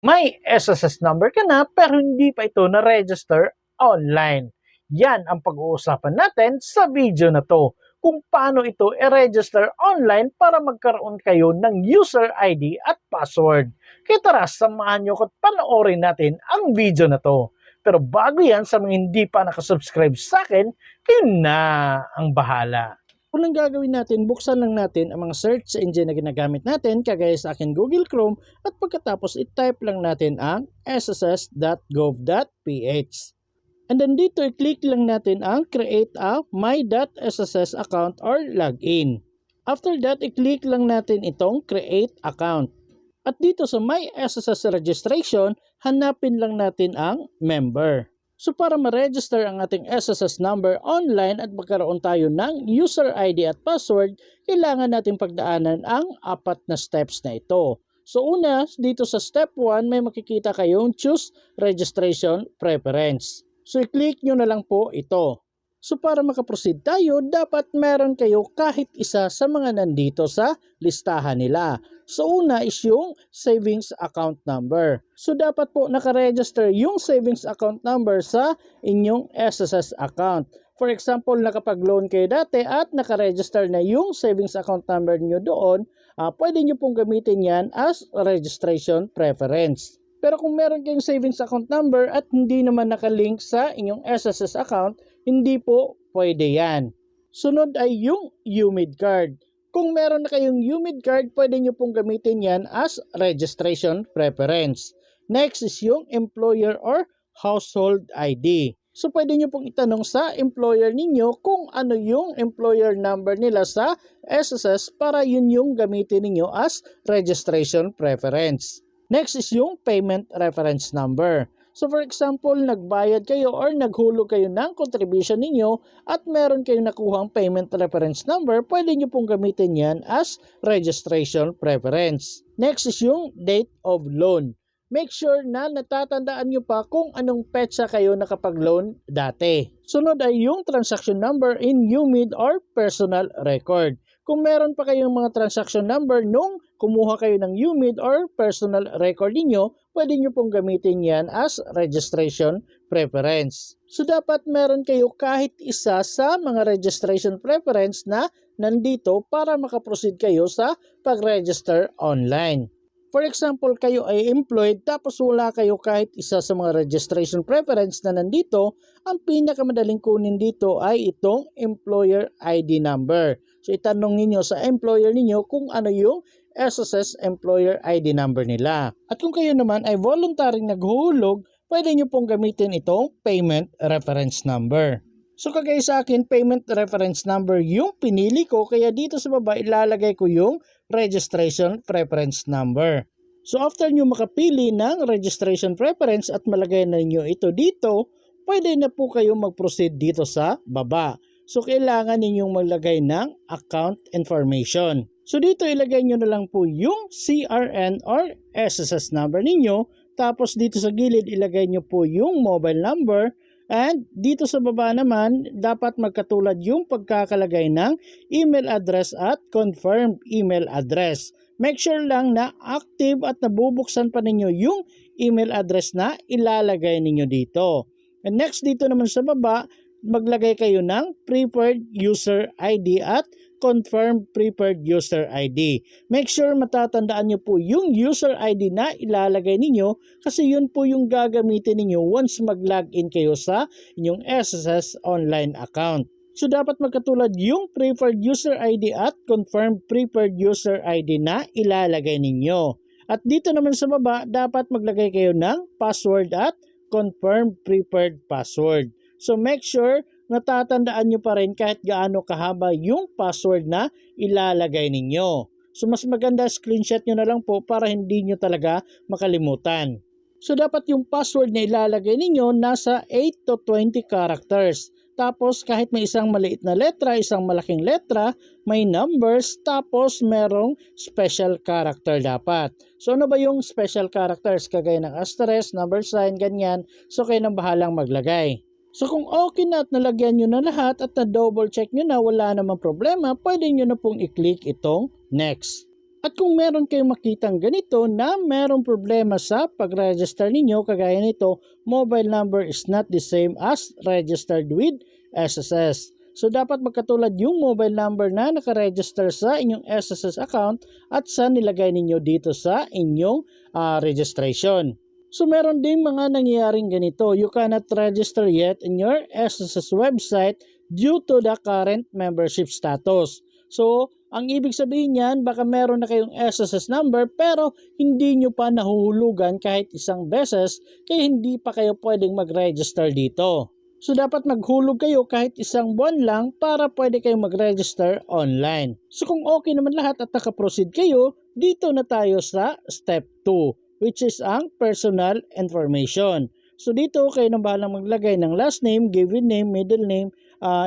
May SSS number ka na pero hindi pa ito na-register online. Yan ang pag-uusapan natin sa video na to. Kung paano ito i-register online para magkaroon kayo ng user ID at password. Kaya tara, samahan nyo ko at panoorin natin ang video na to. Pero bago yan, sa mga hindi pa nakasubscribe sa akin, kayo na ang bahala. Unang gagawin natin, buksan lang natin ang mga search engine na ginagamit natin, kagaya sa akin Google Chrome, at pagkatapos i-type lang natin ang sss.gov.ph. And then dito i-click lang natin ang create a my.sss account or login. After that, i-click lang natin itong create account. At dito sa my SSS registration, hanapin lang natin ang member. So para ma-register ang ating SSS number online at magkaroon tayo ng user ID at password, kailangan natin pagdaanan ang 4 na steps na ito. So una, dito sa step 1 may makikita kayong choose registration preference. So i-click nyo na lang po ito. So para makaproceed tayo, dapat meron kayo kahit isa sa mga nandito sa listahan nila. So una is yung savings account number. So dapat po nakaregister yung savings account number sa inyong SSS account. For example, nakapag-loan kayo dati at nakaregister na yung savings account number niyo doon, pwede nyo pong gamitin yan as registration preference. Pero kung meron kayong savings account number at hindi naman nakalink sa inyong SSS account, hindi po pwede yan. Sunod ay yung UMID card. Kung meron na kayong UMID card, pwede nyo pong gamitin yan as registration preference. Next is yung employer or household ID. So pwede nyo pong itanong sa employer ninyo kung ano yung employer number nila sa SSS para yun yung gamitin ninyo as registration preference. Next is yung payment reference number. So for example, nagbayad kayo or naghulog kayo ng contribution ninyo at meron kayong nakuhang payment reference number, pwede nyo pong gamitin yan as registration preference. Next is yung date of loan. Make sure na natatandaan nyo pa kung anong petsa kayo nakapag-loan dati. Sunod ay yung transaction number in UMID or personal record. Kung meron pa kayong mga transaction number nung kumuha kayo ng UMID or personal record niyo, pwede nyo pong gamitin yan as registration preference. So dapat meron kayo kahit isa sa mga registration preference na nandito para makaproceed kayo sa pag-register online. For example, kayo ay employed tapos wala kayo kahit isa sa mga registration preference na nandito, ang pinakamadaling kunin dito ay itong employer ID number. So itanong niyo sa employer niyo kung ano yung SSS employer ID number nila. At kung kayo naman ay voluntaring naghuhulog, pwede nyo pong gamitin itong payment reference number. So kagaya sa akin, payment reference number yung pinili ko, kaya dito sa baba ilalagay ko yung registration preference number. So after nyo makapili ng registration preference at malagay na nyo ito dito, pwede na po kayo mag-proceed dito sa baba. So kailangan ninyong maglagay ng account information. So dito ilagay nyo na lang po yung CRN or SSS number ninyo. Tapos dito sa gilid ilagay nyo po yung mobile number. And dito sa baba naman, dapat magkatulad yung pagkakalagay ng email address at confirmed email address. Make sure lang na active at nabubuksan pa ninyo yung email address na ilalagay ninyo dito. And next dito naman sa baba, maglagay kayo ng preferred user ID at confirmed preferred user ID. Make sure matatandaan nyo po yung user ID na ilalagay ninyo kasi yun po yung gagamitin ninyo once mag-login kayo sa inyong SSS online account. So dapat magkatulad yung preferred user ID at confirmed preferred user ID na ilalagay ninyo. At dito naman sa baba, dapat maglagay kayo ng password at confirmed preferred password. So make sure natatandaan nyo pa rin kahit gaano kahaba yung password na ilalagay ninyo. So mas maganda screenshot nyo na lang po para hindi nyo talaga makalimutan. So dapat yung password na ilalagay ninyo nasa 8 to 20 characters. Tapos kahit may isang maliit na letra, isang malaking letra, may numbers, tapos merong special character dapat. So ano ba yung special characters? Kagaya ng asterisk, number sign, ganyan. So kayo nang bahalang maglagay. So kung okay na at nalagyan nyo na lahat at na-double check nyo na wala namang problema, pwede nyo na pong i-click itong next. At kung meron kayong makitang ganito na merong problema sa pag-register ninyo, kagaya nito, mobile number is not the same as registered with SSS. So dapat magkatulad yung mobile number na nakaregister sa inyong SSS account at sa nilagay ninyo dito sa inyong registration. So meron ding mga nangyayaring ganito. You cannot register yet in your SSS website due to the current membership status. So ang ibig sabihin niyan, baka meron na kayong SSS number pero hindi nyo pa nahuhulugan kahit isang beses kaya hindi pa kayo pwedeng mag-register dito. So dapat maghulog kayo kahit isang buwan lang para pwede kayong mag-register online. So kung okay naman lahat at nakaproceed kayo, dito na tayo sa step 2 which is ang personal information. So dito kayo na bahalang maglagay ng last name, given name, middle name,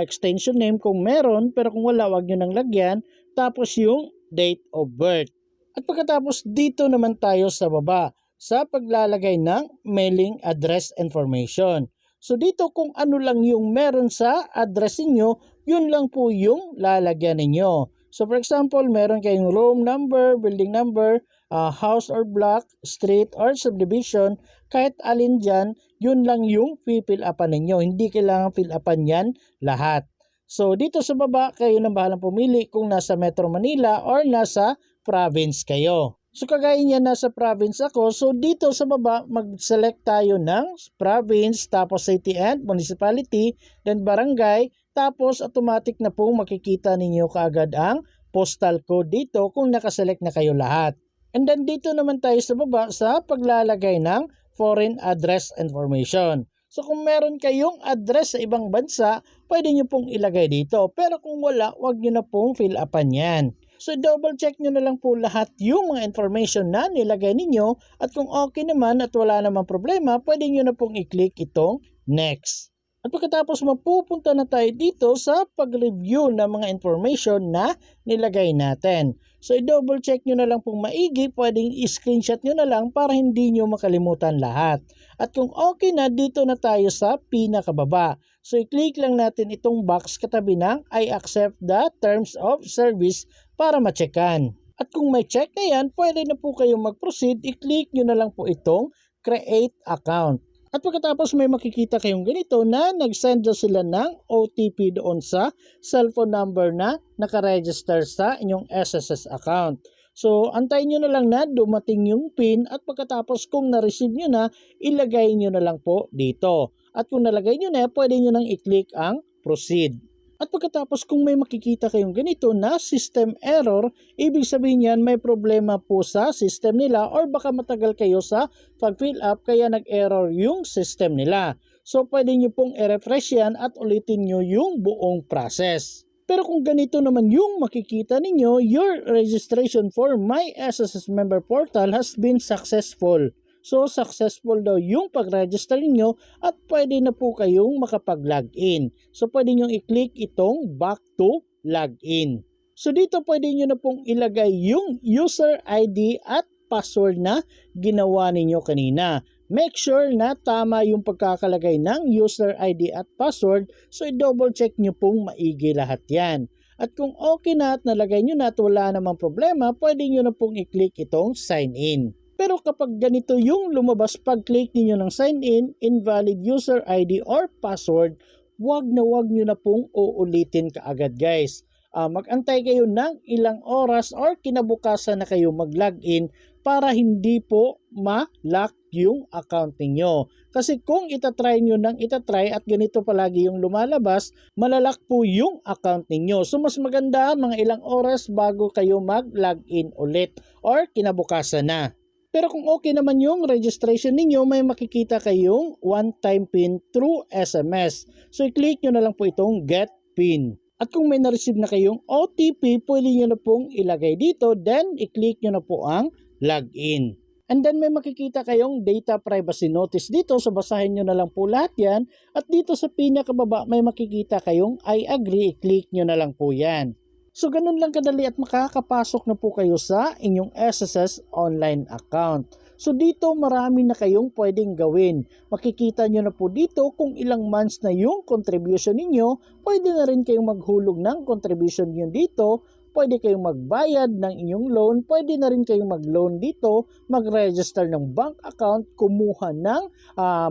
extension name kung meron, pero kung wala wag nyo nang lagyan. Tapos yung date of birth. At pagkatapos dito naman tayo sa baba sa paglalagay ng mailing address information. So dito kung ano lang yung meron sa address niyo, yun lang po yung lalagyan ninyo. So for example, meron kayong room number, building number, house or block, street or subdivision, kahit alin dyan, yun lang yung fill upan ninyo. Hindi kailangan fill upan yan lahat. So dito sa baba, kayo na bahalang pumili kung nasa Metro Manila or nasa province kayo. So kagaya niya nasa province ako, so dito sa baba, mag-select tayo ng province, tapos city and municipality, then barangay, tapos automatic na pong makikita ninyo kaagad ang postal code dito kung nakaselect na kayo lahat. And then dito naman tayo sa baba sa paglalagay ng foreign address information. So kung meron kayong address sa ibang bansa, pwede nyo pong ilagay dito. Pero kung wala, wag nyo na pong fill upan yan. So double check nyo na lang po lahat yung mga information na nilagay ninyo. At kung okay naman at wala namang problema, pwede nyo na pong i-click itong next. At pagkatapos mapupunta na tayo dito sa pag-review ng mga information na nilagay natin. So i-double check nyo na lang pong maigi, pwedeng i-screenshot nyo na lang para hindi nyo makalimutan lahat. At kung okay na, dito na tayo sa pinakababa. So i-click lang natin itong box katabi ng I accept the terms of service para ma-checkan. At kung may check na yan, pwede na po kayong mag-proceed, i-click nyo na lang po itong create account. At pagkatapos may makikita kayong ganito na nag-send sila ng OTP doon sa cellphone number na nakaregister sa inyong SSS account. So, antayin nyo na lang na dumating yung PIN at pagkatapos kung na-receive nyo na, ilagay nyo na lang po dito. At kung nalagay nyo na, pwede nyo nang i-click ang proceed. At pagkatapos kung may makikita kayong ganito na system error, ibig sabihin yan may problema po sa system nila or baka matagal kayo sa pag-fill up kaya nag-error yung system nila. So pwede nyo pong i-refresh yan at ulitin nyo yung buong process. Pero kung ganito naman yung makikita ninyo, your registration for My SSS Member Portal has been successful. So, successful daw yung pag-register niyo at pwede na po kayong makapag-login. So, pwede nyo i-click itong back to login. So, dito pwede nyo na pong ilagay yung user ID at password na ginawa ninyo kanina. Make sure na tama yung pagkakalagay ng user ID at password. So, i-double check nyo pong maigi lahat yan. At kung okay na at nalagay nyo na at wala namang problema, pwede nyo na pong i-click itong sign in. Pero kapag ganito yung lumabas pag-click niyo ng sign in, invalid user ID or password, wag nyo na pong uulitin kaagad guys. Mag-antay kayo ng ilang oras or kinabukasan na kayo mag-login para hindi po ma-lock yung account niyo. Kasi kung itatry nyo ng itatry at ganito palagi yung lumalabas, malalock po yung account niyo. So mas maganda mga ilang oras bago kayo mag-login ulit or kinabukasan na. Pero kung okay naman yung registration ninyo, may makikita kayong one-time PIN through SMS. So, i-click nyo na lang po itong Get PIN. At kung may na-receive na kayong OTP, pwede nyo na pong ilagay dito. Then, i-click nyo na po ang Login. And then, may makikita kayong Data Privacy Notice dito. So, basahin nyo na lang po lahat yan. At dito sa pinakababa, may makikita kayong I agree. I-click nyo na lang po yan. So, ganun lang kadali at makakapasok na po kayo sa inyong SSS online account. So, dito marami na kayong pwedeng gawin. Makikita nyo na po dito kung ilang months na yung contribution ninyo. Pwede na rin kayong maghulog ng contribution nyo dito pwede kayong magbayad ng inyong loan, pwede na rin kayong mag-loan dito, mag-register ng bank account, kumuha ng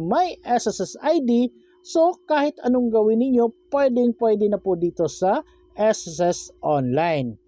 My SSS ID. So kahit anong gawin ninyo, pwede na po dito sa SSS Online.